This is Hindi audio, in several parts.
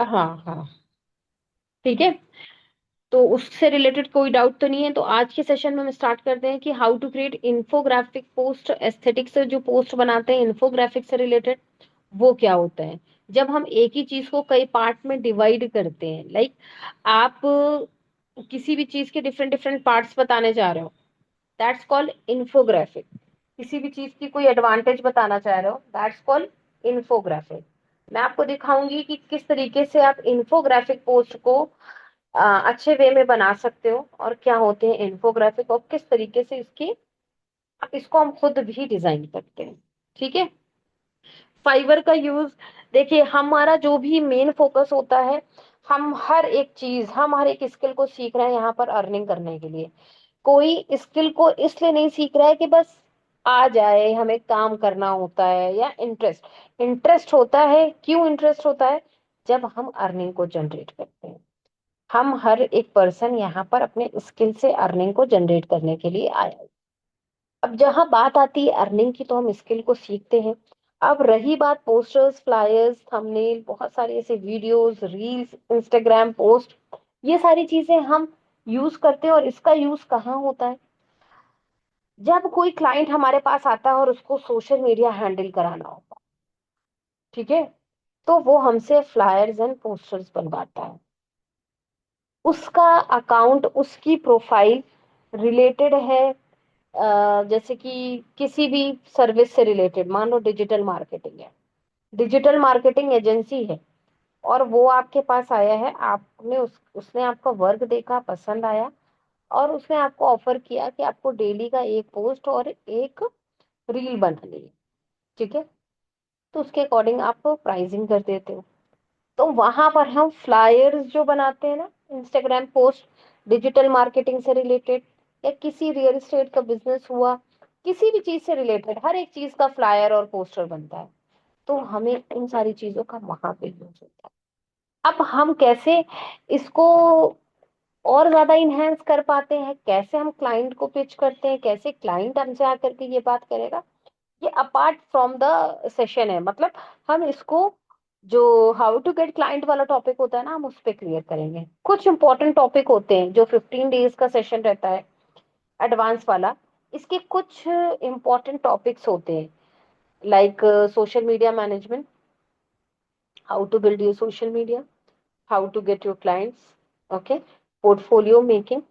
हाँ हाँ, ठीक है। तो उससे रिलेटेड कोई डाउट तो नहीं है। तो आज के सेशन में हम स्टार्ट करते हैं कि how to create infographic post. Aesthetic से जो पोस्ट बनाते हैं इन्फोग्राफिक से रिलेटेड, वो क्या होता है। जब हम एक ही चीज को कई पार्ट में डिवाइड करते हैं, लाइक आप किसी भी चीज के डिफरेंट डिफरेंट पार्ट्स बताने जा रहे हो, दैट्स कॉल्ड इन्फोग्राफिक। किसी भी चीज की कोई एडवांटेज बताना चाह रहे हो, दैट्स कॉल्ड इन्फोग्राफिक। मैं आपको दिखाऊंगी कि किस तरीके से आप इन्फोग्राफिक पोस्ट को अच्छे वे में बना सकते हो, और क्या होते हैं इन्फोग्राफिक, और किस तरीके से इसको हम खुद भी डिजाइन करते हैं। ठीक है। फाइवर का यूज, देखिए हमारा जो भी मेन फोकस होता है, हम हर एक स्किल को सीख रहे हैं यहाँ पर अर्निंग करने के लिए। कोई स्किल को इसलिए नहीं सीख रहा है कि बस आ जाए, हमें काम करना होता है, या इंटरेस्ट इंटरेस्ट होता है। क्यों इंटरेस्ट होता है? जब हम अर्निंग को जनरेट करते हैं। हम हर एक पर्सन यहाँ पर अपने स्किल से अर्निंग को जनरेट करने के लिए आया है। अब जहाँ बात आती है अर्निंग की, तो हम स्किल को सीखते हैं। अब रही बात पोस्टर्स, फ्लायर्स, थंबनेल, बहुत सारे ऐसे वीडियोस, रील्स, इंस्टाग्राम पोस्ट, ये सारी चीजें हम यूज करते हैं। और इसका यूज कहाँ होता है? जब कोई क्लाइंट हमारे पास आता है और उसको सोशल मीडिया हैंडल कराना होता है, ठीक है, तो वो हमसे फ्लायर्स एंड पोस्टर्स बनवाता है। उसका अकाउंट, उसकी प्रोफाइल रिलेटेड है, जैसे कि किसी भी सर्विस से रिलेटेड, मान लो डिजिटल मार्केटिंग है, डिजिटल मार्केटिंग एजेंसी है, और वो आपके पास आया है, आपने उसने आपका वर्क देखा, पसंद आया, और उसने आपको ऑफर किया कि आपको डेली का एक पोस्ट और एक रील बनानी है। ठीक है। तो उसके अकॉर्डिंग आप प्राइसिंग कर देते हो। तो वहां पर हम फ्लायर्स जो बनाते हैं ना, इंस्टाग्राम पोस्ट, डिजिटल मार्केटिंग से रिलेटेड, या किसी रियल एस्टेट का बिजनेस हुआ, किसी भी चीज से रिलेटेड हर एक चीज का फ्लायर और पोस्टर बनता है। तो हमें इन सारी चीजों का वहां पे यूज होता है। अब हम कैसे इसको और ज्यादा इनहेंस कर पाते हैं, कैसे हम क्लाइंट को पिच करते हैं, कैसे क्लाइंट हमसे आकर के ये बात करेगा, ये अपार्ट फ्रॉम द सेशन है। मतलब हम इसको, जो हाउ टू गेट क्लाइंट वाला टॉपिक होता है ना, हम उस पर क्लियर करेंगे। कुछ इंपॉर्टेंट टॉपिक होते हैं, जो 15 डेज का सेशन रहता है एडवांस वाला, इसके कुछ इंपॉर्टेंट टॉपिक्स होते हैं, like social media management, how to build your social media, how to get your clients, okay, portfolio making,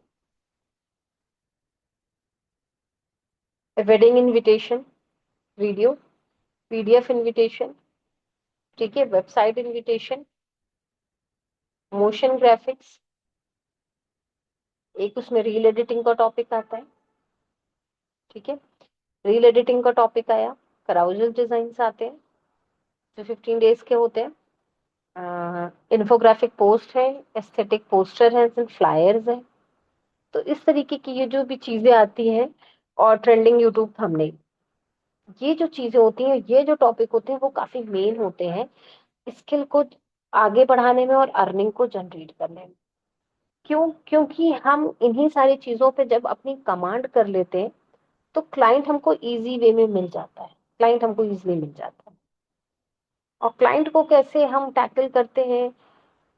wedding invitation video, PDF invitation, ठीक है, वेबसाइट इनविटेशन, मोशन ग्राफिक्स, एक उसमें रील एडिटिंग का टॉपिक आता है। ठीक है। रील एडिटिंग का टॉपिक आया, कराउजल डिजाइन आते हैं जो 15 डेज के होते हैं, इन्फोग्राफिक पोस्ट है, एस्थेटिक पोस्टर है, फ्लायर्स है। तो इस तरीके की ये जो भी चीजें आती हैं, और ट्रेंडिंग यूट्यूब थंबनेल, ये जो चीजें होती हैं, ये जो टॉपिक होते हैं, वो काफी मेन होते हैं स्किल को आगे बढ़ाने में और अर्निंग को जनरेट करने में। क्यों? क्योंकि हम इन्हीं सारी चीजों पे जब अपनी कमांड कर लेते हैं, तो क्लाइंट हमको इजी वे में मिल जाता है, क्लाइंट हमको इजीली मिल जाता है। और क्लाइंट को कैसे हम टैकल करते हैं,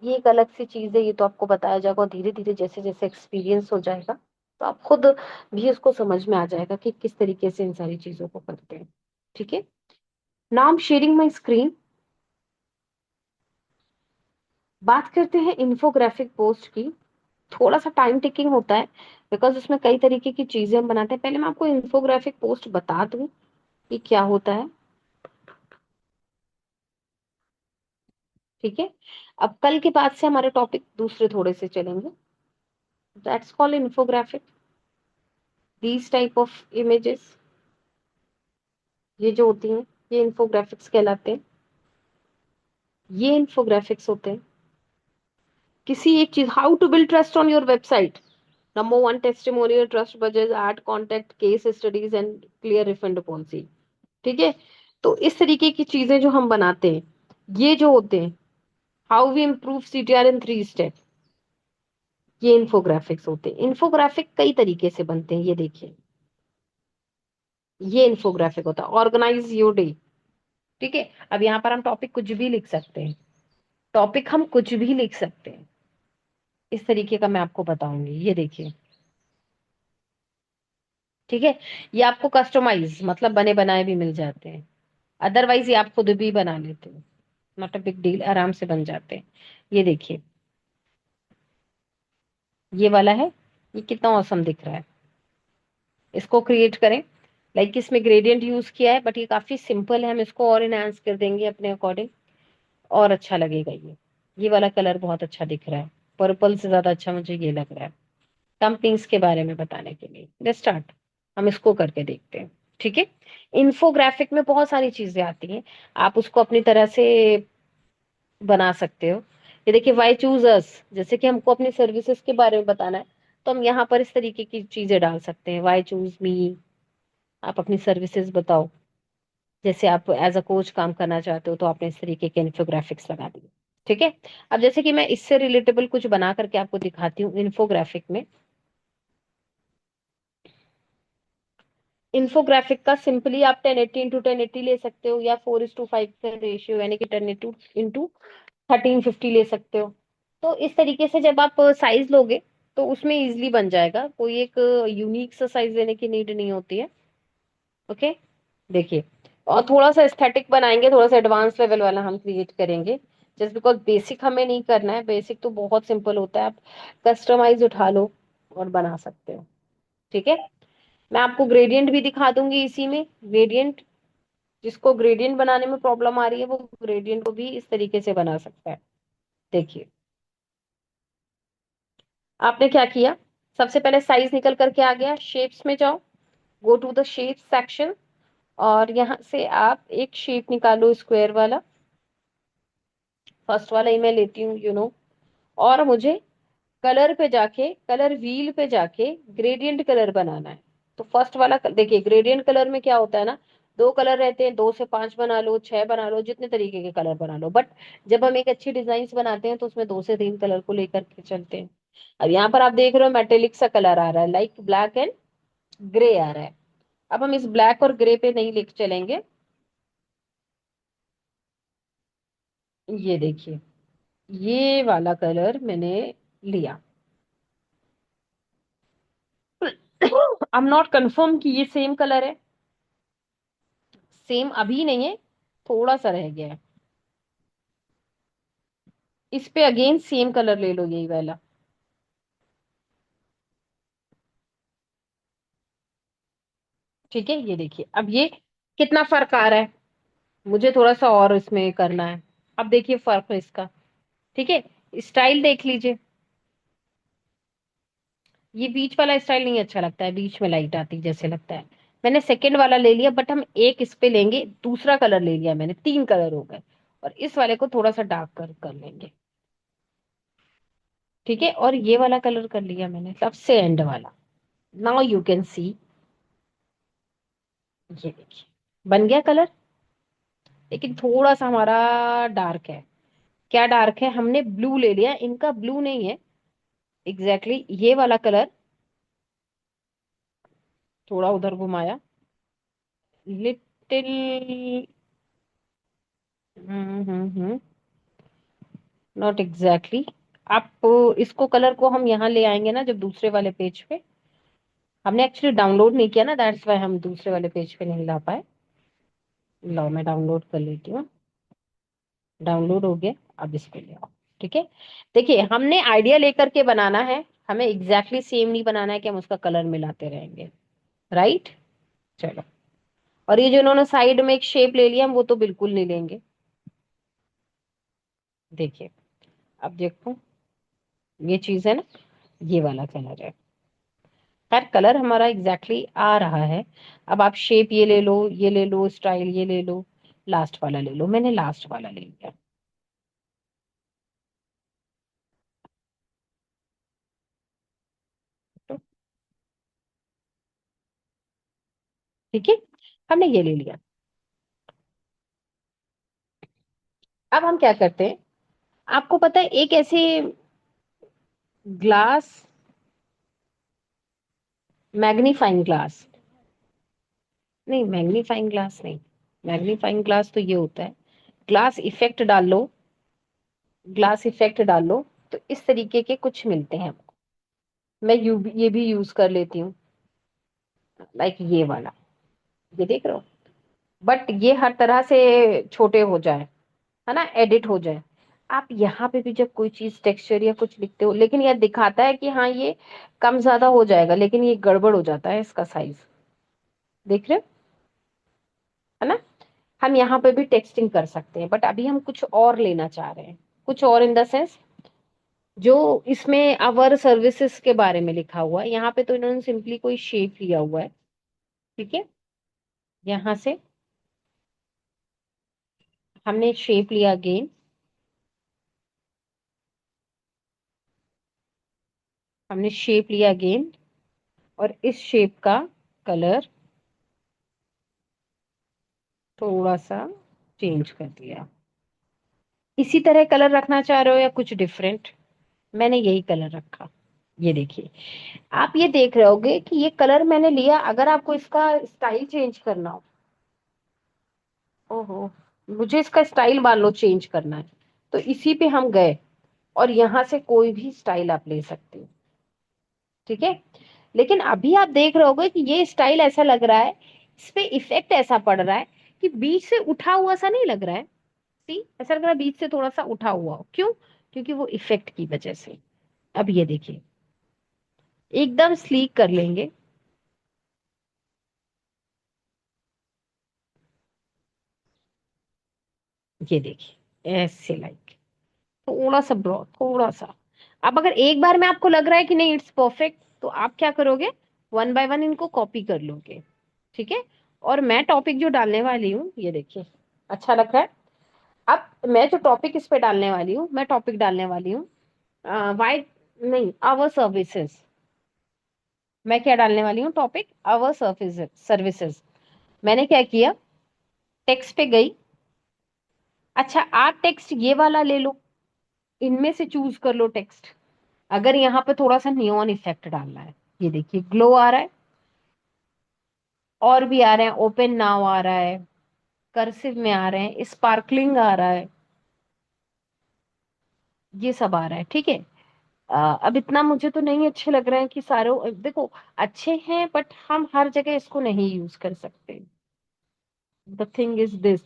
ये एक अलग सी चीज है, ये तो आपको बताया जाएगा धीरे धीरे, जैसे जैसे एक्सपीरियंस हो जाएगा, तो आप खुद भी इसको समझ में आ जाएगा कि किस तरीके से इन सारी चीजों को करते हैं। ठीक है। Now I am sharing my screen. बात करते हैं इन्फोग्राफिक पोस्ट की। थोड़ा सा टाइम टेकिंग होता है, बिकॉज उसमें कई तरीके की चीजें हम बनाते हैं। पहले मैं आपको इन्फोग्राफिक पोस्ट बता दूं कि क्या होता है। ठीक है। अब कल के बाद से हमारे टॉपिक दूसरे थोड़े से चलेंगे। That's called infographic. These type of images, ये जो होती हैं, ये इन्फोग्राफिक्स कहलाते हैं। ये इन्फोग्राफिक्स होते हैं किसी एक चीज। How to build trust on your website, number one testimonial, trust badges, add contact, case studies and clear refund policy. ठीक है। तो इस तरीके की चीजें जो हम बनाते हैं, ये जो होते हैं, how we improve CTR in 3 step, ये इन्फोग्राफिक्स होते हैं। इन्फोग्राफिक कई तरीके से बनते हैं, ये देखिए, ये इन्फोग्राफिक होता है। Organise your day. ठीक है। अब यहाँ पर हम टॉपिक कुछ भी लिख सकते हैं। टॉपिक हम कुछ भी लिख सकते हैं, इस तरीके का मैं आपको बताऊंगी, ये देखिए। ठीक है, ये आपको कस्टमाइज मतलब बने बनाए भी मिल जाते हैं, अदरवाइज ये आप खुद भी बना लेते हो, नॉट अ बिग डील, आराम से बन जाते हैं। ये देखिए, ये वाला है, ये कितना औसम दिख रहा है। इसको क्रिएट करें, लाइक इसमें ग्रेडियंट यूज किया है, बट ये काफी सिंपल है, हम इसको और इनहांस कर देंगे अपने अकॉर्डिंग, और अच्छा लगेगा ये वाला कलर बहुत अच्छा दिख रहा है, पर्पल से ज्यादा अच्छा मुझे ये लग रहा है। कंपनीज के बारे में बताने के लिए लेट्स स्टार्ट, हम इसको करके देखते हैं। ठीक है, इन्फोग्राफिक में बहुत सारी चीजें आती हैं, आप उसको अपनी तरह से बना सकते हो। ये देखिए, वाई चूज अस, जैसे कि हमको अपनी सर्विसेज के बारे में बताना है, तो हम यहाँ पर इस तरीके की चीजें डाल सकते हैं, वाई चूज मी, आप अपनी सर्विसेज बताओ। जैसे आप एज अ कोच काम करना चाहते हो, तो आपने इस तरीके के इन्फोग्राफिक्स लगा दिए। ठीक है, अब जैसे कि मैं इससे रिलेटेबल कुछ बना करके आपको दिखाती हूँ इन्फोग्राफिक में। इन्फोग्राफिक का सिंपली आप 1080 x 1080 ले सकते हो, या 4:5 का रेशियो, यानी कि 10:1350 ले सकते हो। तो इस तरीके से जब आप साइज लोगे, तो उसमें इजिली बन जाएगा, कोई एक यूनिक सा साइज लेने की नीड नहीं होती है। ओके, देखिए, और थोड़ा सा एस्थेटिक बनाएंगे, थोड़ा सा एडवांस लेवल वाला हम क्रिएट करेंगे, जस्ट बिकॉज बेसिक हमें नहीं करना है, बेसिक तो बहुत सिंपल होता है, आप कस्टमाइज उठा लो और बना सकते हो। ठीक है, मैं आपको ग्रेडियंट भी दिखा दूंगी इसी में, ग्रेडियंट, जिसको ग्रेडियंट बनाने में प्रॉब्लम आ रही है, वो ग्रेडियंट को भी इस तरीके से बना सकता है। देखिए, आपने क्या किया, सबसे पहले साइज निकल करके आ गया, शेप्स में जाओ, go to the shape section, और यहाँ से आप एक शेप निकालो स्क्वायर वाला, फर्स्ट वाला ही मैं लेती हूँ, और मुझे कलर पे जाके, कलर व्हील पे जाके ग्रेडियंट कलर बनाना है। तो फर्स्ट वाला देखिए, ग्रेडियंट कलर में क्या होता है ना, दो कलर रहते हैं, 2 से 5 बना लो, 6 बना लो, जितने तरीके के कलर बना लो, बट जब हम एक अच्छी डिजाइन बनाते हैं, तो उसमें 2 से 3 कलर को लेकर के चलते हैं। अब यहाँ पर आप देख रहे हो मेटेलिक सा कलर आ रहा है, लाइक ब्लैक एंड ग्रे आ रहा है। अब हम इस ब्लैक और ग्रे पे नहीं लिख चलेंगे, ये देखिए, ये वाला कलर मैंने लिया। आई एम नॉट कंफर्म कि ये सेम कलर है, सेम अभी नहीं है, थोड़ा सा रह गया है, इस पे अगेन सेम कलर ले लो, यही वाला। ठीक है, ये देखिए, अब ये कितना फर्क आ रहा है, मुझे थोड़ा सा और इसमें करना है। अब देखिए फर्क है इसका। ठीक है, स्टाइल देख लीजिए, ये बीच वाला स्टाइल नहीं अच्छा लगता है, बीच में लाइट आती जैसे लगता है। मैंने सेकंड वाला ले लिया, बट हम एक इस पे लेंगे, दूसरा कलर ले लिया मैंने, 3 कलर हो गए, और इस वाले को थोड़ा सा डार्क कर लेंगे। ठीक है, और ये वाला कलर कर लिया मैंने, सबसे एंड वाला। नाउ यू कैन सी, ये देखिए, बन गया कलर, लेकिन थोड़ा सा हमारा डार्क है। क्या डार्क है, हमने ब्लू ले लिया, इनका ब्लू नहीं है एग्जैक्टली ये वाला कलर, थोड़ा उधर घुमाया, लिटिल, नॉट एग्जैक्टली। आप इसको कलर को हम यहाँ ले आएंगे ना, जब दूसरे वाले पेज पे, हमने एक्चुअली डाउनलोड नहीं किया ना, दैट्स वाई हम दूसरे वाले पेज पे नहीं ला पाए। लो, मैं डाउनलोड कर लेती हूँ, डाउनलोड हो गया, अब इस पे ले आओ। ठीक है, देखिए, हमने आइडिया लेकर के बनाना है, हमें एग्जैक्टली सेम नहीं बनाना है कि हम उसका कलर मिलाते रहेंगे, राइट। चलो, और ये जो इन्होंने साइड में एक शेप ले लिया, हम वो तो बिल्कुल नहीं लेंगे। देखिए, अब देखो, ये चीज है ना, ये वाला कलर है, खैर कलर हमारा एग्जैक्टली आ रहा है। अब आप शेप ये ले लो, ये ले लो, स्टाइल ये ले लो, लास्ट वाला ले लो, मैंने लास्ट वाला ले लिया। तो ठीक है, हमने ये ले लिया। अब हम क्या करते हैं, आपको पता है एक ऐसे ग्लास, मैग्नीफाइंग ग्लास, नहीं मैग्नीफाइंग ग्लास नहीं, मैग्नीफाइंग ग्लास तो ये होता है, ग्लास इफेक्ट डाल लो, ग्लास इफेक्ट डाल लो तो इस तरीके के कुछ मिलते हैं हमको। मैं ये भी यूज कर लेती हूँ, लाइक ये वाला, ये देख रहे हो। बट ये हर तरह से छोटे हो जाए, है ना, एडिट हो जाए। आप यहाँ पे भी जब कोई चीज टेक्सचर या कुछ लिखते हो, लेकिन यह दिखाता है कि हाँ ये कम ज्यादा हो जाएगा, लेकिन ये गड़बड़ हो जाता है इसका साइज, देख रहे हो, है ना। हम यहाँ पे भी टेक्सटिंग कर सकते हैं, बट अभी हम कुछ और लेना चाह रहे हैं। कुछ और इन द सेंस, जो इसमें अवर सर्विसेज के बारे में लिखा हुआ है, यहाँ पे तो इन्होंने सिंपली कोई शेप लिया हुआ है, ठीक है। यहाँ से हमने शेप लिया अगेन, हमने शेप लिया अगेन, और इस शेप का कलर थोड़ा सा चेंज कर दिया। इसी तरह कलर रखना चाह रहे हो या कुछ डिफरेंट? मैंने यही कलर रखा, ये देखिए। आप ये देख रहे होगे कि ये कलर मैंने लिया, अगर आपको इसका स्टाइल चेंज करना हो, ओहो, मुझे इसका स्टाइल मान लो चेंज करना है, तो इसी पे हम गए और यहाँ से कोई भी स्टाइल आप ले सकते हो, ठीक है। लेकिन अभी आप देख रहे होगे कि ये स्टाइल ऐसा लग रहा है, इस पे इफेक्ट ऐसा पड़ रहा है कि बीच से उठा हुआ सा नहीं लग रहा है। सी, ऐसा लग रहा है बीच से थोड़ा सा उठा हुआ हो, क्यों? क्योंकि वो इफेक्ट की वजह से। अब ये देखिए, एकदम स्लीक कर लेंगे, ये देखिए ऐसे, लाइक थोड़ा सा ब्रॉड, थोड़ा सा। अब अगर एक बार में आपको लग रहा है कि नहीं इट्स परफेक्ट, तो आप क्या करोगे, वन बाय वन इनको कॉपी कर लोगे, ठीक है। और मैं टॉपिक जो डालने वाली हूँ, ये देखिए, अच्छा लग रहा है। अब मैं जो टॉपिक इस पे डालने वाली हूँ, मैं टॉपिक डालने वाली हूँ वाई, नहीं, आवर सर्विसेज। मैं क्या डालने वाली हूँ टॉपिक, आवर सर्विसेज। मैंने क्या किया, टेक्स्ट पे गई। अच्छा, आप टेक्स्ट ये वाला ले लो, इनमें से चूज कर लो टेक्स्ट। अगर यहाँ पे थोड़ा सा नियॉन इफेक्ट डालना है, ये देखिए ग्लो आ रहा है, और भी आ रहे हैं, ओपन नाउ आ रहा है, कर्सिव में आ रहे हैं, स्पार्कलिंग आ रहा है, ये सब आ रहा है, ठीक है। अब इतना मुझे तो नहीं अच्छे लग रहे हैं कि सारे, देखो अच्छे हैं, बट हम हर जगह इसको नहीं यूज कर सकते। द थिंग इज दिस,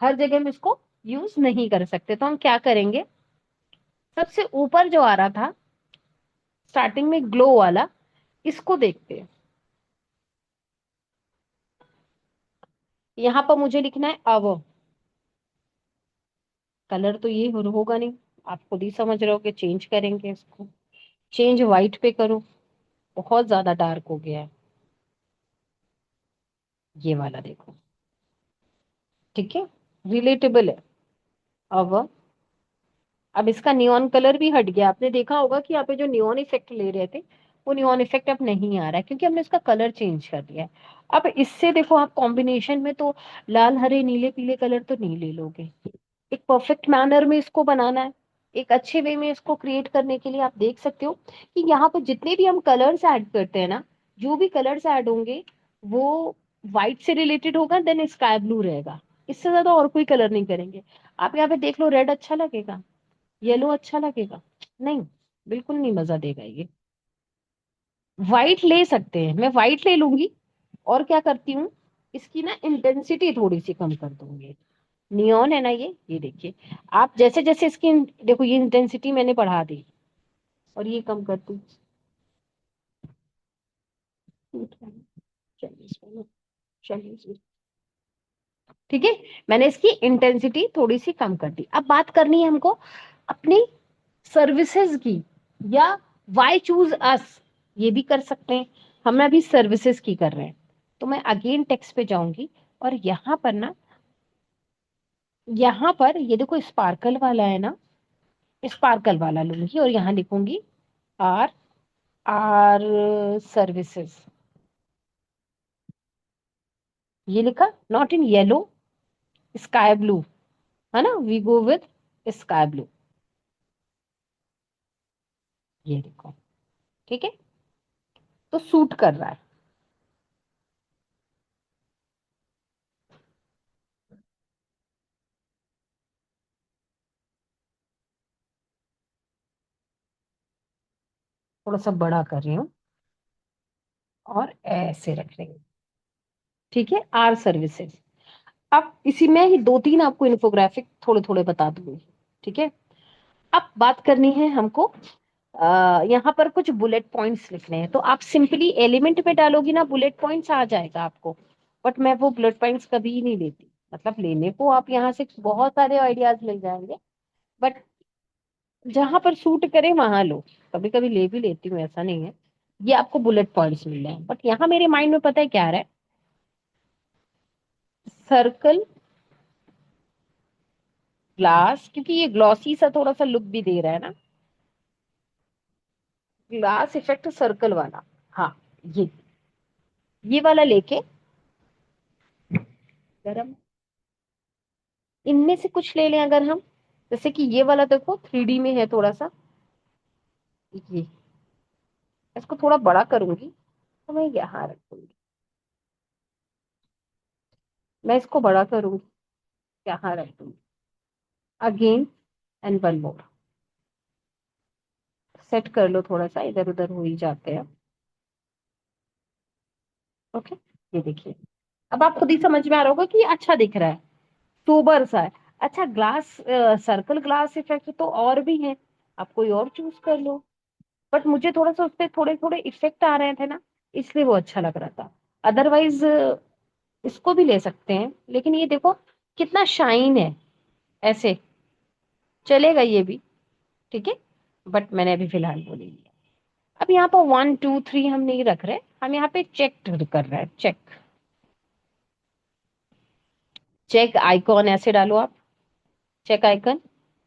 हर जगह हम इसको यूज नहीं कर सकते, तो हम क्या करेंगे, सबसे ऊपर जो आ रहा था स्टार्टिंग में ग्लो वाला, इसको देखते हैं। यहाँ पर मुझे लिखना है अव, कलर तो ये होगा नहीं, आप खुद ही समझ रहे हो कि चेंज करेंगे इसको। चेंज व्हाइट पे करो, बहुत ज्यादा डार्क हो गया है, ये वाला देखो, ठीक है, रिलेटेबल है। अब इसका नियॉन कलर भी हट गया, आपने देखा होगा कि यहाँ पे जो नियॉन इफेक्ट ले रहे थे, वो नियॉन इफेक्ट अब नहीं आ रहा है, क्योंकि हमने इसका कलर चेंज कर दिया है। अब इससे देखो, आप कॉम्बिनेशन में तो लाल हरे नीले पीले कलर तो नहीं ले लोगे। एक परफेक्ट मैनर में इसको बनाना है, एक अच्छे वे में इसको क्रिएट करने के लिए आप देख सकते हो कि यहाँ पर जितने भी हम कलर्स ऐड करते हैं ना, जो भी कलर्स ऐड होंगे वो व्हाइट से रिलेटेड होगा, देन स्काई ब्लू रहेगा, इससे ज्यादा और कोई कलर नहीं करेंगे। आप यहाँ पे देख लो, रेड अच्छा लगेगा, येलो अच्छा लगेगा, नहीं, बिल्कुल नहीं मजा देगा ये। व्हाइट ले सकते हैं, मैं व्हाइट ले लूंगी, और क्या करती हूँ, इसकी ना इंटेंसिटी थोड़ी सी कम कर दूंगी। नियॉन है ना ये देखिए, आप जैसे जैसे इसकी, देखो ये इंटेंसिटी मैंने बढ़ा दी और ये कम कर दी, चलिए, चलिए, ठीक है। मैंने इसकी इंटेंसिटी थोड़ी सी कम कर दी। अब बात करनी है हमको अपनी सर्विसेज की, या वाई चूज अस, ये भी कर सकते हैं। हम अभी सर्विसेज की कर रहे हैं, तो मैं अगेन टेक्स्ट पे जाऊंगी, और यहाँ पर ना, यहाँ पर ये देखो स्पार्कल वाला है ना, स्पार्कल वाला लूंगी और यहाँ लिखूंगी आर, आर सर्विसेज, ये लिखा, not in yellow, sky blue, है ना, we go with sky blue, ये देखो, ठीक है, तो सूट कर रहा है। थोड़ा सा बड़ा कर रही हूँ और ऐसे रख रही हूँ। ठीक है, आर सर्विसेज। अब इसी में ही दो तीन आपको इन्फोग्राफिक थोड़े थोड़े बता दूंगी। ठीक है, अब बात करनी है हमको, यहाँ पर कुछ बुलेट पॉइंट्स लिखने हैं, तो आप सिंपली एलिमेंट में डालोगी ना, बुलेट पॉइंट्स आ जाएगा आपको। बट मैं वो बुलेट पॉइंट्स कभी नहीं लेती, मतलब लेने को आप यहाँ से बहुत सारे आइडियाज मिल जाएंगे, बट जहां पर सूट करे वहां लो। कभी कभी ले भी लेती हूँ, ऐसा नहीं है। ये आपको बुलेट पॉइंट्स मिल रहे हैं, बट यहाँ मेरे माइंड में पता है क्या आ रहा है, सर्कल ग्लास, क्योंकि ये ग्लॉसी सा थोड़ा सा लुक भी दे रहा है ना, ग्लास इफेक्ट सर्कल वाला। हाँ, ये वाला लेके गरम, इनमें से कुछ ले लें अगर हम, जैसे कि ये वाला देखो 3D में है थोड़ा सा, ये इसको थोड़ा बड़ा करूंगी तो मैं यहाँ रखूंगी, मैं इसको बड़ा करूंगी, यहाँ रखूंगी। Again and one more, set कर लो, थोड़ा सा इधर उधर हो ही जाते हैं। ओके, ये देखिए, अब आप खुद ही समझ में आ रहा होगा कि ये अच्छा दिख रहा है, सोबर सा है। अच्छा, ग्लास सर्कल ग्लास इफेक्ट तो और भी है, आप कोई और चूज कर लो। बट मुझे थोड़ा सा उसपे थोड़े थोड़े इफेक्ट आ रहे थे ना, इसलिए वो अच्छा लग रहा था। अदरवाइज इसको भी ले सकते हैं, लेकिन ये देखो कितना शाइन है, ऐसे चलेगा ये भी। ठीक है, बट मैंने अभी फिलहाल वो ले लिया। अब यहाँ पर 1 2 3 हम नहीं रख रहे, हम यहाँ पे चेक कर रहे हैं, चेक, चेक आइकॉन ऐसे डालो आप, चेक आइकन।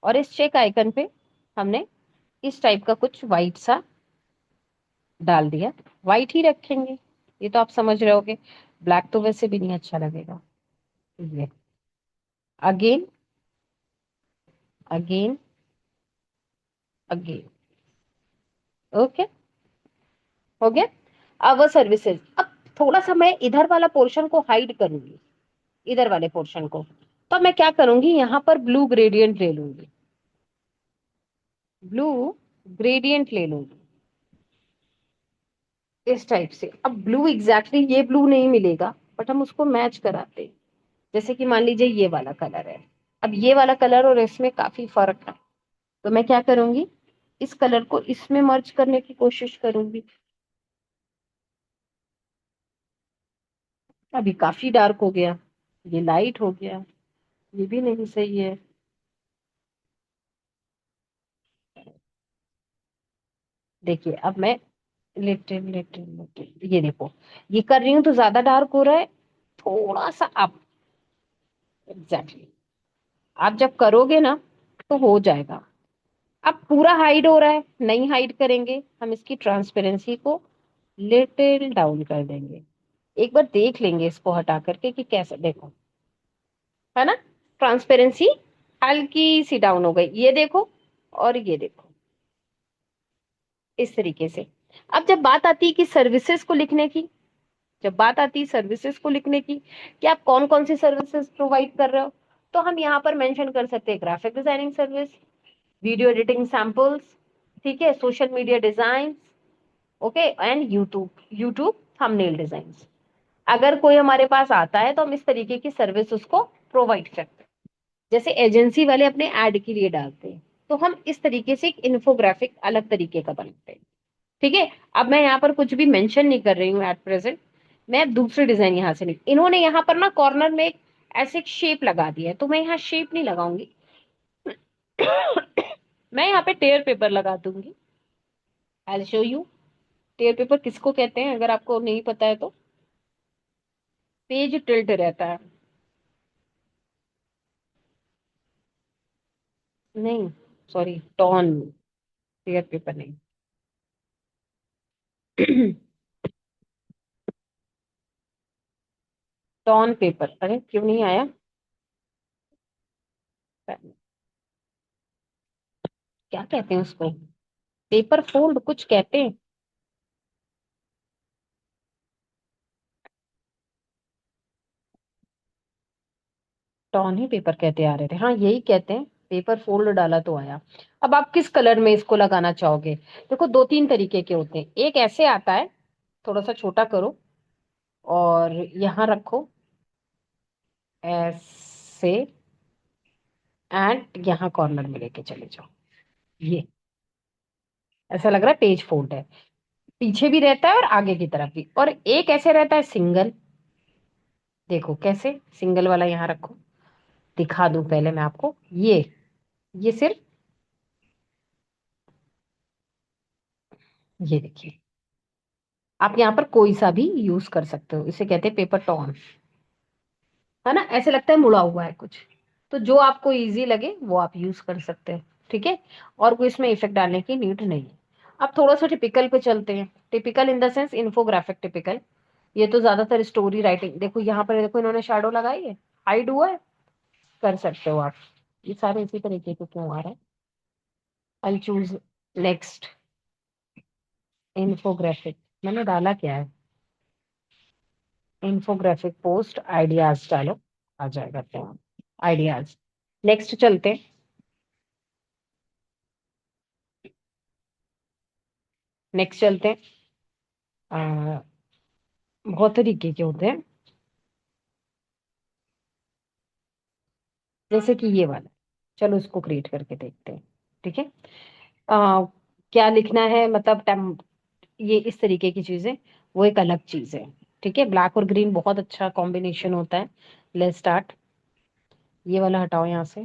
और इस चेक आइकन पे हमने इस टाइप का कुछ व्हाइट सा डाल दिया, व्हाइट ही रखेंगे, ये तो आप समझ रहे होगे, ब्लैक तो वैसे भी नहीं अच्छा लगेगा। ये अगेन, अगेन, अगेन। ओके, हो गया। अब सर्विसेज, अब थोड़ा सा मैं इधर वाला पोर्शन को हाइड करूंगी, इधर वाले पोर्शन को, तो मैं क्या करूंगी, यहाँ पर ब्लू ग्रेडियंट ले लूंगी, ब्लू ग्रेडियंट ले लूंगी इस टाइप से। अब ब्लू एग्जैक्टली ये ब्लू नहीं मिलेगा, बट हम उसको मैच कराते हैं। जैसे कि मान लीजिए ये वाला कलर है, अब ये वाला कलर और इसमें काफी फर्क है, तो मैं क्या करूंगी, इस कलर को इसमें मर्ज करने की कोशिश करूंगी। अभी काफी डार्क हो गया, ये लाइट हो गया, ये भी नहीं सही है। देखिए अब मैं लिटिल लिटिल लिटिल, ये देखो, ये कर रही हूँ तो ज्यादा डार्क हो रहा है, थोड़ा सा अप, एग्जैक्टली। आप जब करोगे ना तो हो जाएगा। अब पूरा हाइड हो रहा है, नहीं हाइड करेंगे, हम इसकी ट्रांसपेरेंसी को लिटिल डाउन कर देंगे। एक बार देख लेंगे इसको हटा करके कि कैसे, देखो, है ना, ट्रांसपेरेंसी हल्की सी डाउन हो गई, ये देखो, और ये देखो, इस तरीके से। अब जब बात आती है कि सर्विसेज को लिखने की, जब बात आती है सर्विसेज को लिखने की, कि आप कौन कौन सी सर्विसेज प्रोवाइड कर रहे हो, तो हम यहाँ पर मेंशन कर सकते हैं graphic designing service, video editing samples, ठीक है, social media design, okay, and YouTube, YouTube thumbnail design. अगर कोई हमारे पास आता है तो हम इस तरीके की सर्विस उसको प्रोवाइड करते हैं, जैसे एजेंसी वाले अपने ऐड के लिए डालते हैं, तो हम इस तरीके से एक इन्फोग्राफिक अलग तरीके का बनाते हैं। ठीक है, अब मैं यहाँ पर कुछ भी मेंशन नहीं कर रही हूँ एट प्रेजेंट, मैं दूसरी डिजाइन यहाँ से नहीं, इन्होंने यहाँ पर ना कॉर्नर में एक ऐसे एक शेप लगा दिया है, तो मैं यहाँ शेप नहीं लगाऊंगी, मैं यहाँ पे टेयर पेपर लगा दूंगी। I show you, tear paper किसको कहते हैं अगर आपको नहीं पता है तो, पेज टिल्ट रहता है, नहीं, सॉरी, टॉन, टेयर पेपर नहीं। टॉन पेपर, अरे क्यों नहीं आया, क्या कहते हैं उसको, पेपर फोल्ड कुछ कहते हैं, टॉन ही पेपर कहते आ रहे थे, हाँ यही कहते हैं। पेपर फोल्ड डाला तो आया। अब आप किस कलर में इसको लगाना चाहोगे? देखो, दो तीन तरीके के होते हैं। एक ऐसे आता है, थोड़ा सा छोटा करो और यहाँ रखो ऐसे, एंड यहाँ कॉर्नर में लेके चले जाओ। ये ऐसा लग रहा है पेज फोल्ड है, पीछे भी रहता है और आगे की तरफ भी। और एक ऐसे रहता है सिंगल, देखो कैसे, सिंगल वाला यहाँ रखो, दिखा दूं पहले मैं आपको। ये सिर्फ, ये देखिए, आप यहाँ पर कोई सा भी यूज कर सकते हो, इसे कहते हैं पेपर टॉन, है ना? ऐसे लगता है मुड़ा हुआ है कुछ, तो जो आपको इजी लगे वो आप यूज कर सकते हैं। ठीक है, और कोई इसमें इफेक्ट डालने की नीड नहीं है। अब थोड़ा सा टिपिकल पे चलते हैं। Typical in the sense infographic typical. ये तो ज्यादातर स्टोरी राइटिंग, देखो यहाँ पर, देखो इन्होंने शैडो लगाई है, हाइड हुआ है, कर सकते हो आप। ये सारे इसी तरीके के क्यों आ रहा है? आई चूज नेक्स्ट इन्फोग्राफिक, मैंने डाला क्या है? इन्फोग्राफिक पोस्ट आइडियाज डालो, आ जाएगा क्या? आइडियाज। नेक्स्ट चलते हैं। नेक्स्ट चलते हैं। आ, बहुत तरीके के होते हैं, जैसे कि ये वाला। चलो इसको क्रिएट करके देखते हैं। ठीक है, क्या लिखना है, मतलब ये इस तरीके की चीजें, वो एक अलग चीज है। ठीक है, ब्लैक और ग्रीन बहुत अच्छा कॉम्बिनेशन होता है। Let's start. ये वाला हटाओ यहाँ से।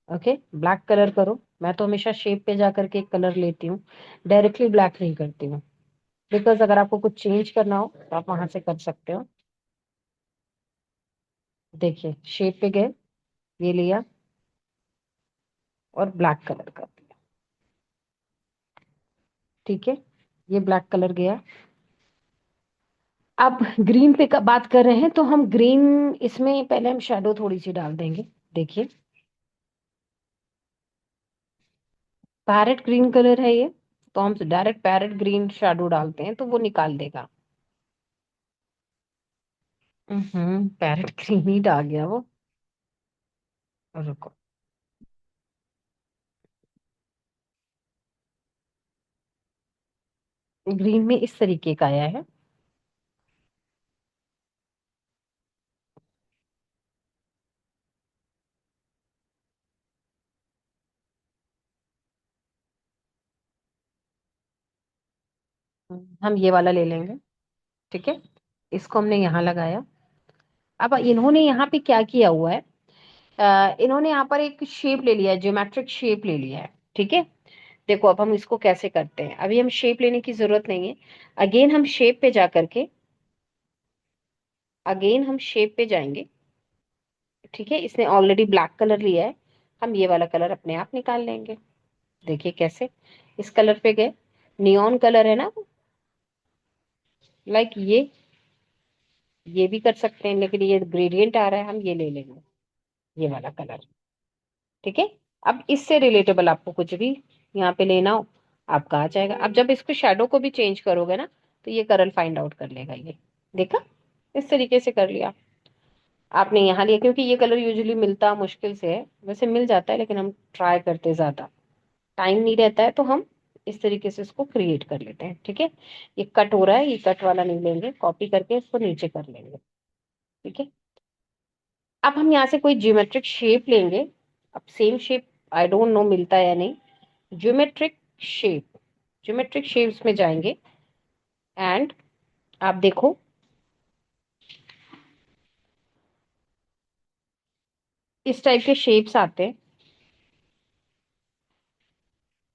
ओके, ब्लैक कलर करो। मैं तो हमेशा शेप पे जा करके एक कलर लेती हूँ, डायरेक्टली ब्लैक नहीं करती हूँ, बिकॉज अगर आपको कुछ चेंज करना हो तो आप वहां से कर सकते हो। देखिए, शेप पे गए, ये लिया और ब्लैक कलर कर दिया। ठीक है, ये ब्लैक कलर गया। अब ग्रीन पे का बात कर रहे हैं, तो हम ग्रीन, इसमें पहले हम शेडो थोड़ी सी डाल देंगे। देखिए, पैरेट ग्रीन कलर है ये, तो हम डायरेक्ट पैरेट ग्रीन शेडो डालते हैं तो वो निकाल देगा। पैरेट ग्रीन ही डाल गया वो। रुको, ग्रीन में इस तरीके का आया है। हम ये वाला ले लेंगे। ठीक है, इसको हमने यहाँ लगाया। अब इन्होंने यहाँ पे क्या किया हुआ है, इन्होंने यहाँ पर एक शेप ले लिया है, ज्योमेट्रिक शेप ले लिया है। ठीक है, देखो अब हम इसको कैसे करते हैं। अभी हम शेप लेने की जरूरत नहीं है। अगेन हम शेप पे जा करके, अगेन हम शेप पे जाएंगे। ठीक है, इसने ऑलरेडी ब्लैक कलर लिया है, हम ये वाला कलर अपने आप निकाल लेंगे। देखिए कैसे, इस कलर पे गए, नियॉन कलर है ना, लाइक ये भी कर सकते हैं, लेकिन ये ग्रेडियंट आ रहा है, हम ये ले लेंगे, ये वाला कलर। ठीक है, अब इससे रिलेटेबल आपको कुछ भी यहाँ पे लेना हो, आपका आ जाएगा। अब जब इसको शेडो को भी चेंज करोगे ना, तो ये कलर फाइंड आउट कर लेगा ये। देखा, इस तरीके से कर लिया। आपने यहाँ लिया, क्योंकि ये कलर यूजुअली मिलता मुश्किल से है, वैसे मिल जाता है लेकिन हम ट्राई करते ज्यादा, टाइम नहीं रहता है, तो हम इस तरीके से इसको क्रिएट कर लेते हैं। ठीक है, ये कट हो रहा है, ये कट वाला नहीं लेंगे, कॉपी करके इसको नीचे कर लेंगे। ठीक है, अब हम यहाँ से कोई ज्योमेट्रिक शेप लेंगे। अब same shape, I don't know मिलता है या नहीं। ज्योमेट्रिक शेप, ज्योमेट्रिक शेप्स में जाएंगे, एंड आप देखो, इस टाइप के शेप्स आते हैं।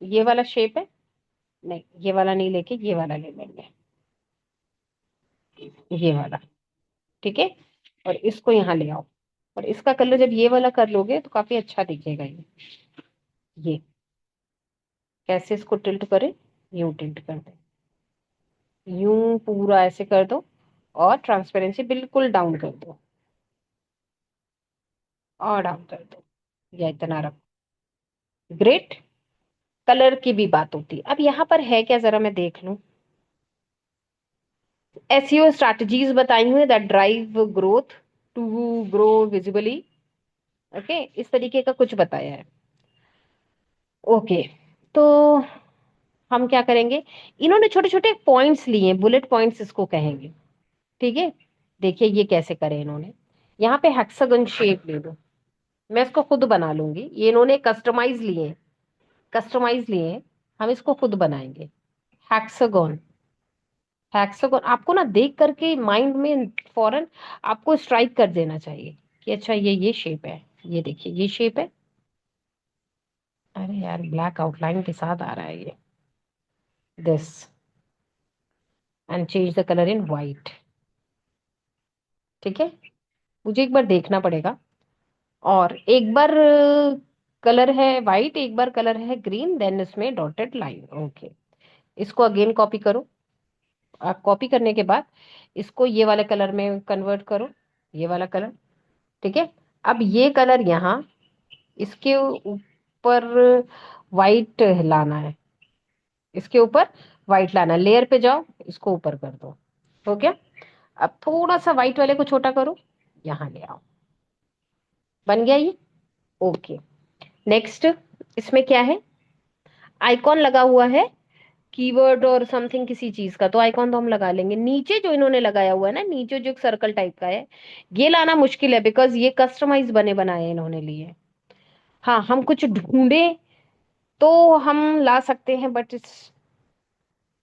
ये वाला शेप है, नहीं ये वाला नहीं लेके ये वाला ले लेंगे, ये वाला। ठीक है, और इसको यहाँ ले आओ, और इसका कलर जब ये वाला कर लोगे तो काफी अच्छा दिखेगा ये कैसे इसको टिल्ट करें, यूं टिल्ट कर दे, यूं पूरा ऐसे कर दो, और ट्रांसपेरेंसी बिल्कुल डाउन कर दो, और डाउन कर दो, या इतना रखो। ग्रेट, कलर की भी बात होती है। अब यहाँ पर है क्या, जरा मैं देख लूं। एसईओ स्ट्रैटेजीज बताई हुई that drive growth to grow visibly. Okay, इस तरीके का कुछ बताया है। ओके, तो हम क्या करेंगे, इन्होंने छोटे छोटे पॉइंट्स लिए, बुलेट पॉइंट्स इसको कहेंगे। ठीक है, देखिए ये कैसे करें इन्होंने। यहाँ पे हेक्सागन शेप ले लो, मैं इसको खुद बना लूंगी, ये इन्होंने कस्टमाइज लिए, कस्टमाइज लिए, हम इसको खुद बनाएंगे। हेक्सागन, हेक्सागन आपको ना देख करके माइंड में फौरन आपको स्ट्राइक कर देना चाहिए कि अच्छा ये शेप है। ये देखिए ये शेप है। अरे यार ब्लैक आउटलाइन के साथ आ रहा है ये, this, and change the colour in white. ठीक है, मुझे एक बार देखना पड़ेगा। और एक बार कलर है वाइट, एक बार कलर है ग्रीन, देन इसमें डॉटेड लाइन। ओके, इसको अगेन कॉपी करो। आप कॉपी करने के बाद इसको ये वाले कलर में कन्वर्ट करो, ये वाला कलर। ठीक है, अब ये कलर यहाँ इसके ऊपर वाइट लाना है, इसके ऊपर वाइट लाना है। लेयर पे जाओ, इसको ऊपर कर दो। हो गया। अब थोड़ा सा व्हाइट वाले को छोटा करो, यहाँ ले आओ, बन गया ये। ओके, नेक्स्ट, इसमें क्या है, आइकॉन लगा हुआ है, कीवर्ड और समथिंग किसी चीज का, तो आइकॉन तो हम लगा लेंगे। नीचे जो इन्होंने लगाया हुआ है ना, नीचे जो एक सर्कल टाइप का है, ये लाना मुश्किल है बिकॉज ये कस्टमाइज बने बनाए इन्होंने लिए। हाँ, हम कुछ ढूंढे तो हम ला सकते हैं, but it's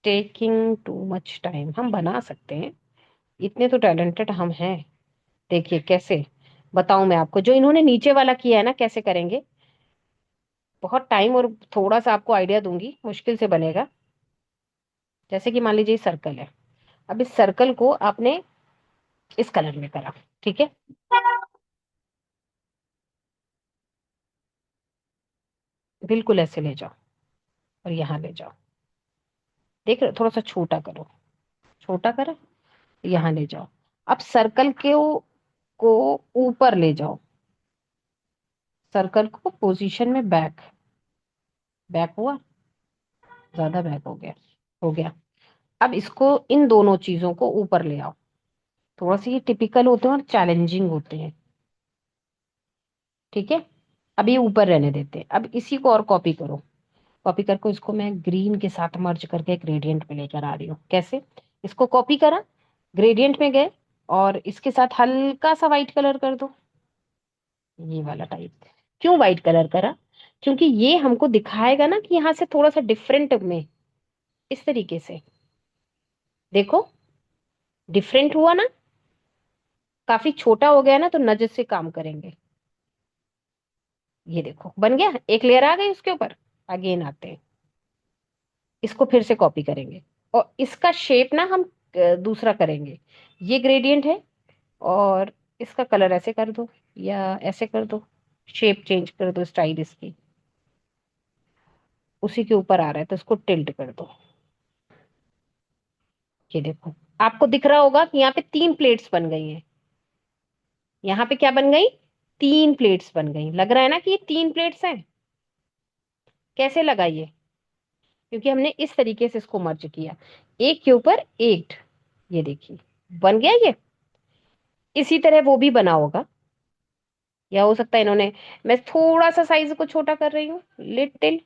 taking too much time. हम बना सकते हैं, इतने तो टैलेंटेड हम हैं। देखिए कैसे बताऊं मैं आपको, जो इन्होंने नीचे वाला किया है ना, कैसे करेंगे, बहुत टाइम और थोड़ा सा आपको आइडिया दूंगी, मुश्किल से बनेगा। जैसे कि मान लीजिए सर्कल है, अब इस सर्कल को आपने इस कलर में करा। ठीक है, बिल्कुल ऐसे ले जाओ और यहाँ ले जाओ। देख रहे हो? थोड़ा सा छोटा करो, छोटा करा, यहाँ ले जाओ। अब सर्कल को ऊपर ले जाओ, सर्कल को पोजीशन में बैक, बैक हुआ, ज्यादा बैक हो गया, हो गया। अब इसको, इन दोनों चीजों को ऊपर ले आओ। थोड़ा सा ये टिपिकल होते हैं और चैलेंजिंग होते हैं। ठीक है, अब ये ऊपर रहने देते हैं। अब इसी को और कॉपी करो, कॉपी करके इसको मैं ग्रीन के साथ मर्ज करके एक ग्रेडियंट में लेकर आ रही हूँ। कैसे, इसको कॉपी करा, ग्रेडियंट में गए और इसके साथ हल्का सा व्हाइट कलर कर दो, ये वाला टाइप। क्यों व्हाइट कलर करा, क्योंकि ये हमको दिखाएगा ना कि यहाँ से थोड़ा सा डिफरेंट में, इस तरीके से देखो, डिफरेंट हुआ ना, काफी छोटा हो गया ना, तो नजर से काम करेंगे। ये देखो बन गया, एक लेयर आ गई उसके ऊपर। अगेन आते हैं, इसको फिर से कॉपी करेंगे और इसका शेप ना हम दूसरा करेंगे। ये ग्रेडियंट है और इसका कलर ऐसे कर दो या ऐसे कर दो, शेप चेंज कर दो, स्टाइल इसकी उसी के ऊपर आ रहा है तो इसको टिल्ट कर दो। ये देखो, आपको दिख रहा होगा कि यहाँ पे 3 प्लेट्स बन गई हैं। यहाँ पे क्या बन गई, 3 प्लेट्स बन गई। लग रहा है ना कि ये 3 प्लेट्स हैं। कैसे लगाइए, क्योंकि हमने इस तरीके से इसको मर्ज किया, एक के ऊपर एक। ये देखिए बन गया ये। इसी तरह वो भी बना होगा, या हो सकता है इन्होंने, मैं थोड़ा सा साइज को छोटा कर रही हूँ, लिटिल।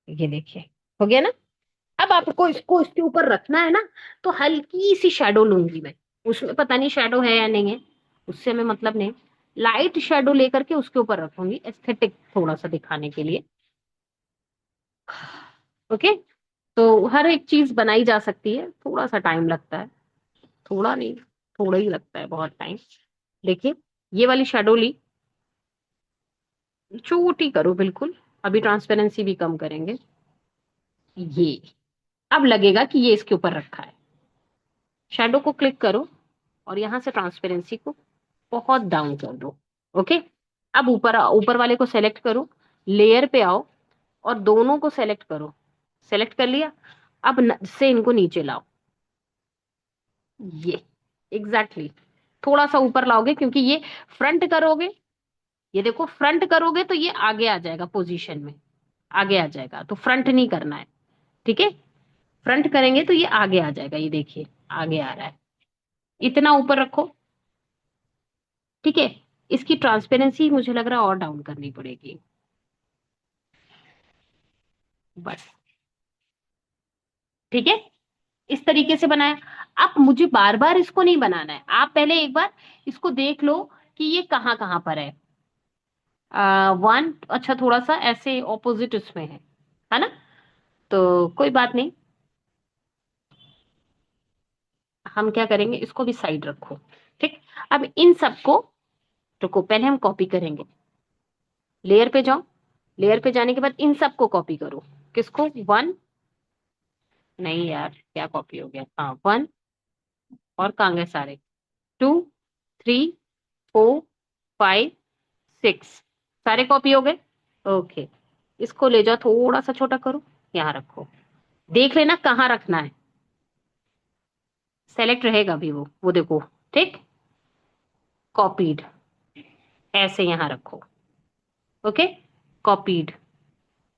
ये देखिए हो गया ना। अब आपको इसको इसके ऊपर रखना है ना, तो हल्की सी शेडो लूंगी मैं। उसमें पता नहीं शेडो है या नहीं है, उससे हमें मतलब नहीं। लाइट शेडो लेकर के उसके ऊपर रखूंगी, एस्थेटिक थोड़ा सा दिखाने के लिए। ओके, तो हर एक चीज बनाई जा सकती है, थोड़ा सा टाइम लगता है, थोड़ा नहीं, थोड़ा ही लगता है, बहुत टाइम। देखिए ये वाली शेडो ली, छोटी करो बिल्कुल, अभी ट्रांसपेरेंसी भी कम करेंगे। ये अब लगेगा कि ये इसके ऊपर रखा है। शेडो को क्लिक करो और यहां से ट्रांसपेरेंसी को बहुत डाउन कर दो। ओके, अब ऊपर ऊपर वाले को सेलेक्ट करो, लेयर पे आओ और दोनों को सेलेक्ट करो। सेलेक्ट कर लिया, अब से इनको नीचे लाओ। ये एग्जैक्टली exactly। थोड़ा सा ऊपर लाओगे क्योंकि ये फ्रंट करोगे, ये देखो फ्रंट करोगे तो ये आगे आ जाएगा पोजीशन में, आगे आ जाएगा, तो फ्रंट नहीं करना है। ठीक है, फ्रंट करेंगे तो ये आगे आ जाएगा, ये देखिए आगे आ रहा है। इतना ऊपर रखो, ठीक है, इसकी ट्रांसपेरेंसी मुझे लग रहा है और डाउन करनी पड़ेगी, बस। ठीक है, इस तरीके से बनाया। अब मुझे बार बार इसको नहीं बनाना है, आप पहले एक बार इसको देख लो कि ये कहाँ कहाँ पर है। वन, अच्छा थोड़ा सा ऐसे ऑपोजिट उसमें है ना, तो कोई बात नहीं, हम क्या करेंगे, इसको भी साइड रखो। ठीक, अब इन सबको, रुको पहले हम कॉपी करेंगे। लेयर पे जाओ, लेयर पे जाने के बाद इन सबको कॉपी करो। किसको, वन, नहीं यार क्या कॉपी हो गया, हाँ वन, और कहाँ गए सारे, two, three, four, five, six, सारे कॉपी हो गए। ओके, इसको ले जाओ थोड़ा सा छोटा करो, यहाँ रखो, देख लेना कहाँ रखना है, सेलेक्ट रहेगा भी वो देखो। ठीक, कॉपीड, ऐसे यहाँ रखो। ओके, कॉपीड,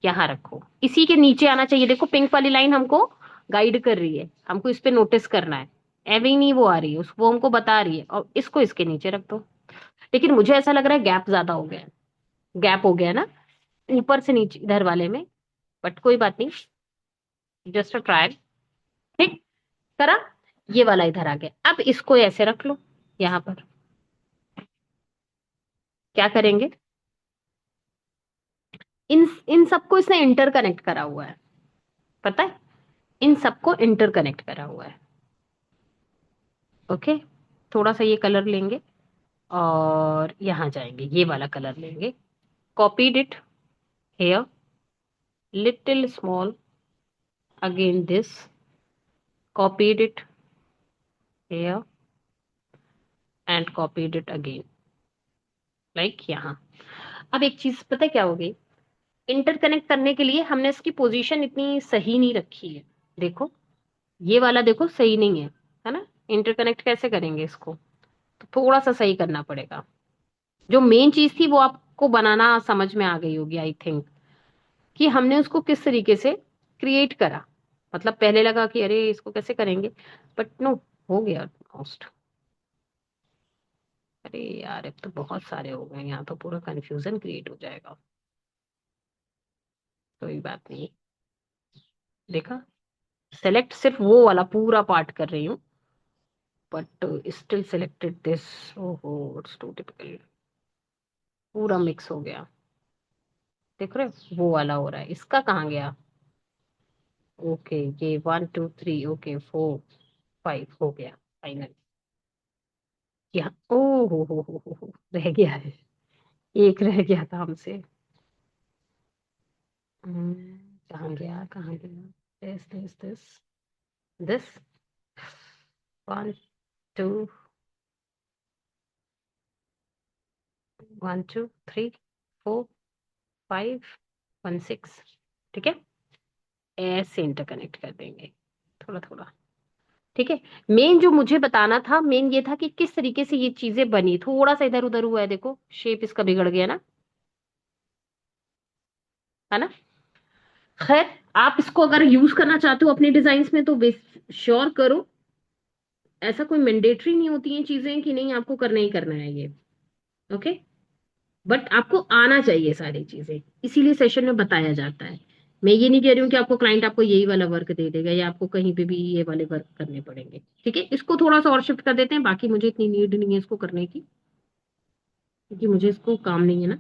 यहाँ रखो, इसी के नीचे आना चाहिए, देखो पिंक वाली लाइन हमको गाइड कर रही है, हमको इस पे नोटिस करना है, एवे ही नहीं वो आ रही है, वो हमको बता रही है, और इसको इसके नीचे रख दो। लेकिन मुझे ऐसा लग रहा है गैप ज्यादा हो गया है, गैप हो गया है ना ऊपर से नीचे इधर वाले में, बट कोई बात नहीं, जस्ट अ ट्रायल। ठीक, करा, ये वाला इधर आ गया, अब इसको ऐसे रख लो यहाँ पर। क्या करेंगे, इन इन सबको इसने इंटरकनेक्ट करा हुआ है, पता है, इन सबको इंटरकनेक्ट करा हुआ है। ओके, थोड़ा सा ये कलर लेंगे और यहाँ जाएंगे, ये वाला कलर लेंगे, copied it here, little small, again this, copied it here and copied it again, like यहाँ। अब एक चीज पता है क्या हो गई, इंटरकनेक्ट करने के लिए हमने इसकी पोजीशन इतनी सही नहीं रखी है, देखो ये वाला देखो सही नहीं है ना, इंटरकनेक्ट कैसे करेंगे इसको, तो थोड़ा सा सही करना पड़ेगा। जो मेन चीज थी वो आपको बनाना समझ में आ गई होगी आई थिंक, कि हमने उसको किस तरीके से क्रिएट करा, मतलब पहले लगा कि अरे इसको कैसे करेंगे, बट नो, हो गया ऑलमोस्ट। अरे यार अब तो बहुत सारे हो गए, यहाँ तो पूरा कंफ्यूजन क्रिएट हो जाएगा, कोई बात नहीं। देखा, सेलेक्ट सिर्फ वो वाला पूरा पार्ट कर रही हूँ, बट स्टिल सेलेक्टेड दिस, ओहो इट्स टू टिपिकल, पूरा मिक्स हो गया, देख रहे हो वो वाला हो रहा है, इसका कहाँ गया। ओके, ये one two three, okay four five हो गया फाइनल, यहाँ ओ हो, रह गया है, एक रह गया था हमसे। कहाँ गया, कहाँ गया, this, one two, one two three four five, one six, ठीक है, ऐसे इंटरकनेक्ट कर देंगे थोड़ा थोड़ा। ठीक है, मेन जो मुझे बताना था, मेन ये था कि किस तरीके से ये चीजें बनी, थोड़ा सा इधर उधर हुआ है, देखो शेप इसका बिगड़ गया ना, है ना। खैर, आप इसको अगर यूज करना चाहते हो अपने डिजाइन में तो श्योर करो, ऐसा कोई मैंडेटरी नहीं होती है चीजें कि नहीं आपको करना ही करना है ये। ओके, बट आपको आना चाहिए सारी चीजें, इसीलिए सेशन में बताया जाता है। मैं ये नहीं कह रही हूँ कि आपको क्लाइंट आपको यही वाला वर्क दे देगा या आपको कहीं पे भी ये वाले वर्क करने पड़ेंगे। ठीक है, इसको थोड़ा सा और शिफ्ट कर देते हैं, बाकी मुझे इतनी नीड नहीं है इसको करने की, क्योंकि मुझे इसको काम नहीं है ना।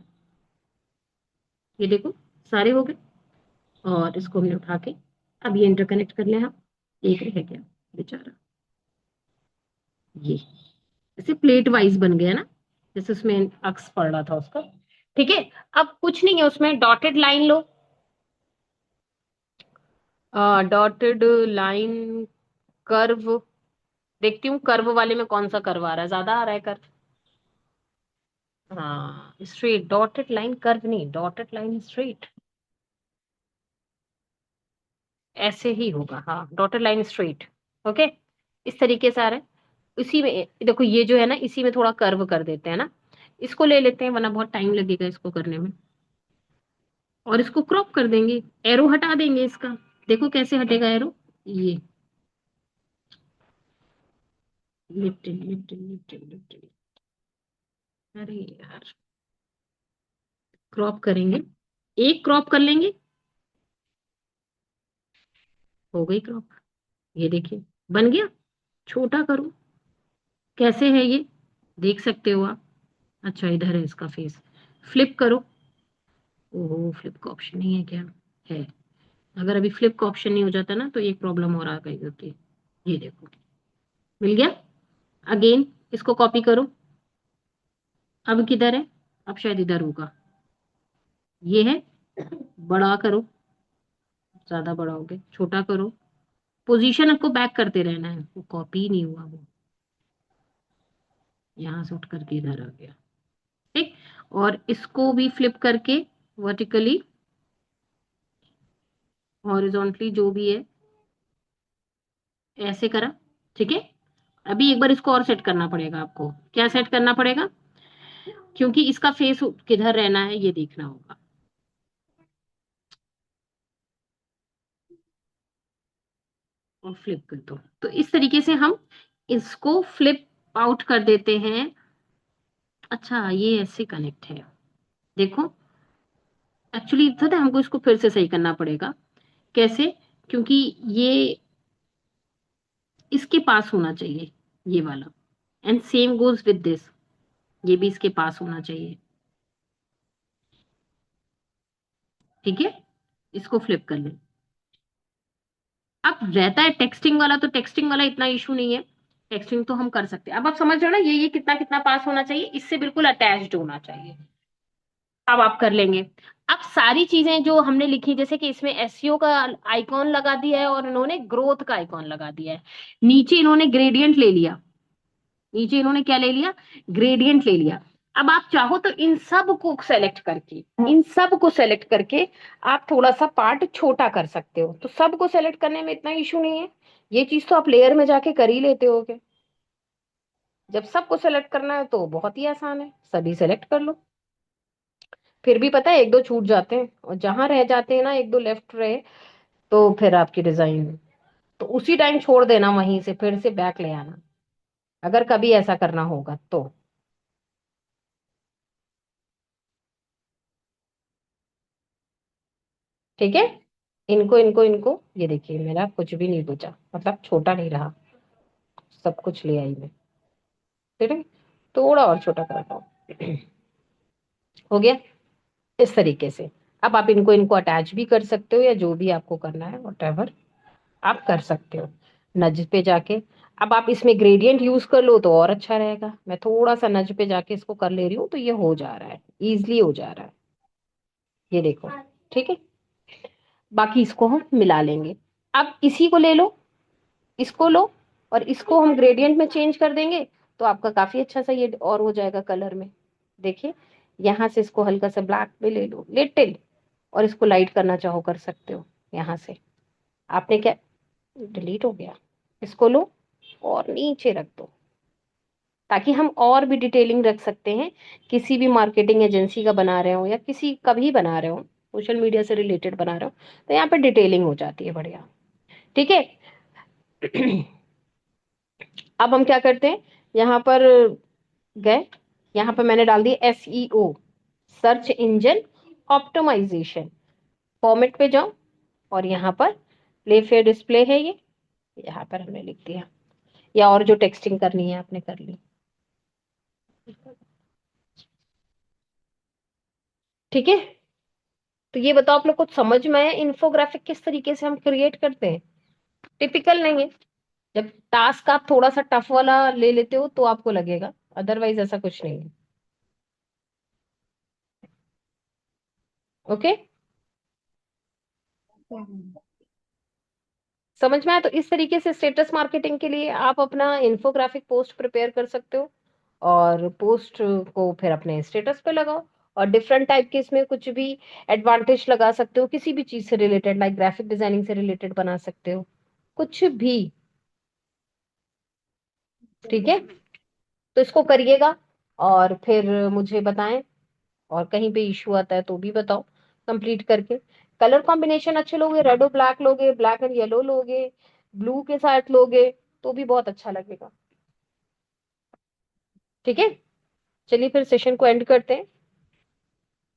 ये देखो सारे हो गए, और इसको हमने उठा के अब ये इंटरकनेक्ट कर लिया, एक रह गया बेचारा, ये ऐसे प्लेट वाइज बन गया ना, जैसे उसमें अक्स पड़ रहा था उसका। ठीक है, अब कुछ नहीं है उसमें, डॉटेड लाइन लो, डॉटेड लाइन, कर्व, देखती हूँ कर्व वाले में कौन सा कर्व आ रहा है, ज्यादा आ रहा है कर्व, हाँ स्ट्रेट, डॉटेड लाइन कर्व नहीं, डॉटेड लाइन स्ट्रेट, ऐसे ही होगा, हाँ डॉटेड लाइन स्ट्रेट। ओके, इस तरीके से आ रहा है, इसी में देखो ये जो है ना, इसी में थोड़ा कर्व कर देते हैं ना, इसको ले लेते हैं वरना बहुत टाइम लगेगा इसको करने में, और इसको क्रॉप कर देंगे, एरो हटा देंगे इसका, देखो कैसे हटेगा एरो, ये लिटिल लिटिल लिटिल लिटिल, अरे यार, क्रॉप करेंगे, एक क्रॉप कर लेंगे, हो गई क्रॉप। ये देखिए, बन गया। छोटा करो, कैसे है ये, देख सकते हो आप। अच्छा, इधर है इसका फेस। फ्लिप करो। ओहो, फ्लिप का ऑप्शन नहीं है क्या? है। अगर अभी फ्लिप का ऑप्शन नहीं हो जाता ना, तो एक प्रॉब्लम और आ गई होती। ये देखो, मिल गया। अगेन इसको कॉपी करो। अब किधर है? अब शायद इधर होगा। ये है। बड़ा करो, ज्यादा बड़ा हो गया, छोटा करो। पोजीशन आपको बैक करते रहना है, वो कॉपी नहीं हुआ वो। यहाँ से उठ करके इधर आ गया। ठीक। और इसको भी फ्लिप करके वर्टिकली, हॉरिजॉन्टली, जो भी है, ऐसे करा। ठीक है। अभी एक बार इसको और सेट करना पड़ेगा आपको। क्या सेट करना पड़ेगा? क्योंकि इसका फेस किधर रहना है ये देखना होगा। और फ्लिप कर दो, तो इस तरीके से हम इसको फ्लिप आउट कर देते हैं। अच्छा, ये ऐसे कनेक्ट है, देखो। एक्चुअली पता है, हमको इसको फिर से सही करना पड़ेगा। कैसे? क्योंकि ये इसके पास होना चाहिए, ये वाला। And same goes with this, ये भी इसके पास होना चाहिए। ठीक है। इसको फ्लिप कर ले। अब रहता है टेक्सटिंग वाला, तो टेक्सटिंग वाला इतना इशू नहीं है। टेक्सटिंग तो हम कर सकते हैं। अब आप समझ रहे हो ना, ये कितना कितना पास होना चाहिए, इससे बिल्कुल अटैच्ड होना चाहिए। अब आप कर लेंगे। अब सारी चीजें जो हमने लिखी, जैसे कि इसमें एसईओ का आइकॉन लगा दिया है, और इन्होंने ग्रोथ का आइकॉन लगा दिया है। नीचे इन्होंने ग्रेडियंट ले लिया। नीचे इन्होंने क्या ले लिया? ग्रेडियंट ले लिया। अब आप चाहो तो इन सब को सेलेक्ट करके, इन सब को सेलेक्ट करके आप थोड़ा सा पार्ट छोटा कर सकते हो। तो सब को सेलेक्ट करने में इतना इशू नहीं है। ये चीज तो आप लेयर में जाके कर ही लेते होगे। जब सबको सेलेक्ट करना है तो बहुत ही आसान है, सभी सेलेक्ट कर लो। फिर भी पता है, एक दो छूट जाते हैं, और जहां रह जाते हैं ना, एक दो लेफ्ट रहे, तो फिर आपकी डिजाइन, तो उसी टाइम छोड़ देना, वहीं से फिर से बैक ले आना, अगर कभी ऐसा करना होगा तो। ठीक है। इनको इनको इनको, ये देखिए, मेरा कुछ भी नहीं बचा, मतलब छोटा नहीं रहा, सब कुछ ले आई मैं। ठीक है। थोड़ा और छोटा करता हूँ। हो गया। इस तरीके से अब आप इनको इनको अटैच भी कर सकते हो, या जो भी आपको करना है वट आप कर सकते हो। नज पे जाके, अब आप इसमें ग्रेडियंट यूज कर लो तो और अच्छा रहेगा। मैं थोड़ा सा नज पे जाके इसको कर ले रही हूँ, तो ये हो जा रहा है, इजली हो जा रहा है। ये देखो। ठीक है। बाकी इसको हम मिला लेंगे। अब इसी को ले लो, इसको लो, और इसको हम ग्रेडियंट में चेंज कर देंगे, तो आपका काफी अच्छा सा ये और हो जाएगा कलर में। देखिए, यहाँ से इसको हल्का सा ब्लैक में ले लो, लिटिल, और इसको लाइट करना चाहो कर सकते हो यहाँ से। आपने क्या, डिलीट हो गया? इसको लो और नीचे रख दो, ताकि हम और भी डिटेलिंग रख सकते हैं। किसी भी मार्केटिंग एजेंसी का बना रहे हो, या किसी का भी बना रहे हो, सोशल मीडिया से रिलेटेड बना रहे हो, तो यहाँ पे डिटेलिंग हो जाती है बढ़िया। ठीक है। अब हम क्या करते हैं, यहाँ पर गए, यहाँ पर मैंने डाल दिया SEO, search engine optimisation. Format पे जाओ, और यहाँ पर प्ले फेयर डिस्प्ले है ये, यहाँ पर हमने लिख दिया। या और जो टेक्सटिंग करनी है आपने कर ली। ठीक है। तो ये बताओ, आप लोग कुछ समझ में आया इन्फोग्राफिक किस तरीके से हम क्रिएट करते हैं? टिपिकल नहीं है। जब टास्क आप थोड़ा सा टफ वाला ले लेते हो तो आपको लगेगा, अदरवाइज ऐसा कुछ नहीं है। ओके। समझ में आया? तो इस तरीके से स्टेटस मार्केटिंग के लिए आप अपना इन्फोग्राफिक पोस्ट प्रिपेयर कर सकते हो, और पोस्ट को फिर अपने स्टेटस पे लगाओ। और डिफरेंट टाइप के इसमें कुछ भी एडवांटेज लगा सकते हो, किसी भी चीज से रिलेटेड, लाइक ग्राफिक डिजाइनिंग से रिलेटेड बना सकते हो, कुछ भी। ठीक है। तो इसको करिएगा, और फिर मुझे बताएं। और कहीं पे इशू आता है तो भी बताओ। कंप्लीट करके कलर कॉम्बिनेशन अच्छे लोगे, रेड और ब्लैक लोगे, ब्लैक एंड येलो लोगे, ब्लू के साथ लोगे, तो भी बहुत अच्छा लगेगा। ठीक है। चलिए फिर सेशन को एंड करते हैं।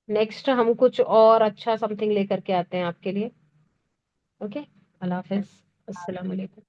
नेक्स्ट हम कुछ और अच्छा समथिंग लेकर के आते हैं आपके लिए। ओके, अल्लाह हाफिज, अस्सलाम वालेकुम।